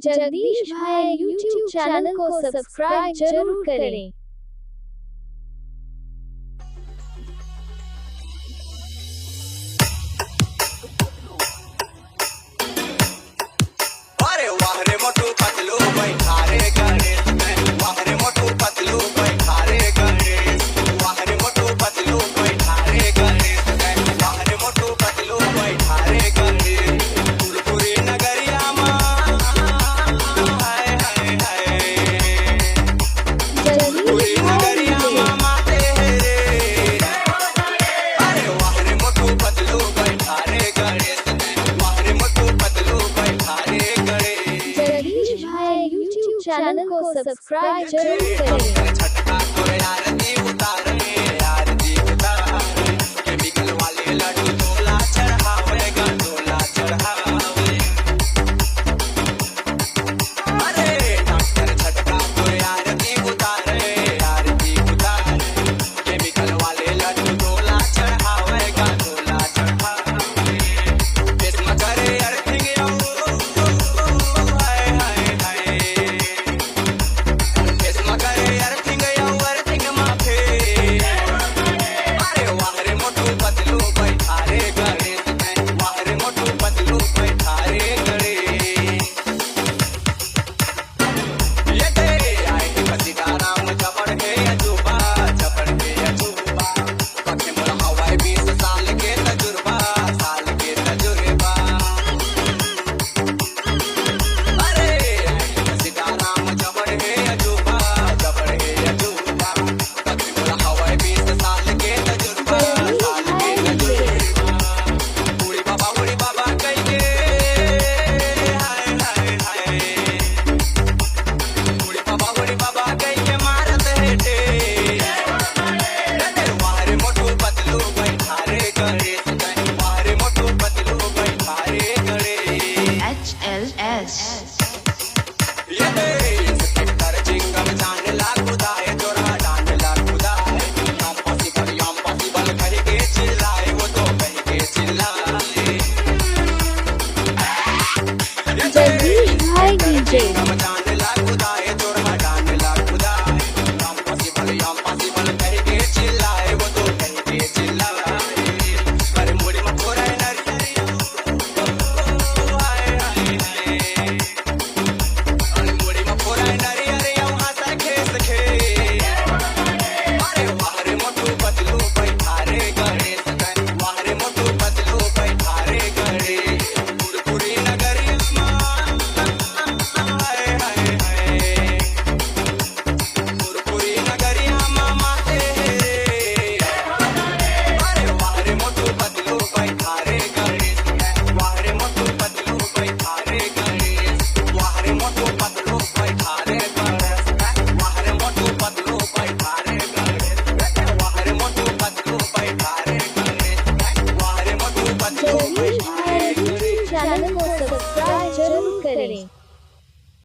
जगदीश भाई YouTube channel को subscribe जरूर करें। अरे वाह रे मोटू पतलू बैठा रे गणेश में, वाह रे मोटू पतलू बैठा रे गणेश, वाह रे मोटू पतलू बैठा रे गणेश में, वाह रे मोटू पतलू बैठा रे गणेश। फुलपुरी नगरिया माँ हाय हाय हाय, फुलपुरी नगरिया माँ माते रे। अरे वाह रे मोटू पतलू बैठा रे गणेश में, वाह रे मोटू पतलू बैठा रे गणेश। जगदीश भाई यूट्यूब चैनल को सब्सक्राइब जरूर करें। छटका कोई आरती उतारे, आरती उतारे, केमिकल वाले लड्डू डोला चढ़ावे, डोला चढ़ावे। अरे डॉक्टर छटका कोई आरती उतारे, आरती उतारे, केमिकल वाले लड्डू डोला चढ़ावे, डोला चढ़ावे। इसमें करे अर्थिंग हाय हाय हाय, इसमें करे अर्थिंग अर्थिंग माफे। अरे वाह रे मोटू पतलू बैठा रे गणेश में, वाह रे मोटू पतलू बैठा रे गणेश। ये तेरे आए के सीताराम चपड़ के अजूबा, चपड़ के अजूबा, पक्षे मोर हवाई 20 साल के तजुर्बा, साल के तजुर्बा। अरे आए के सीताराम चपड़ के अजूबा, चपड़ के अजूबा, पक्षे मोर हवाई 20 साल के तजुर्बा, साल के तजुर्बा। उड़ी बाबा कह के हाय हाय हाय, उड़ी बाबा कह के मारत है ढेर। वाह रे मोटू पतलू बैठा रे गणेश में, वाह रे मोटू पतलू बैठा रे गणेश। HLS ये इंस्पेक्टर चिंगम जान ला खुदाए, जोरा डांड ला खुदाए, इम्पॉसिबल कह के चिल्लाए, वो तो कह के चिल्लाए। जगदीश भाई डीजे चिंगम जान ला खुदाए,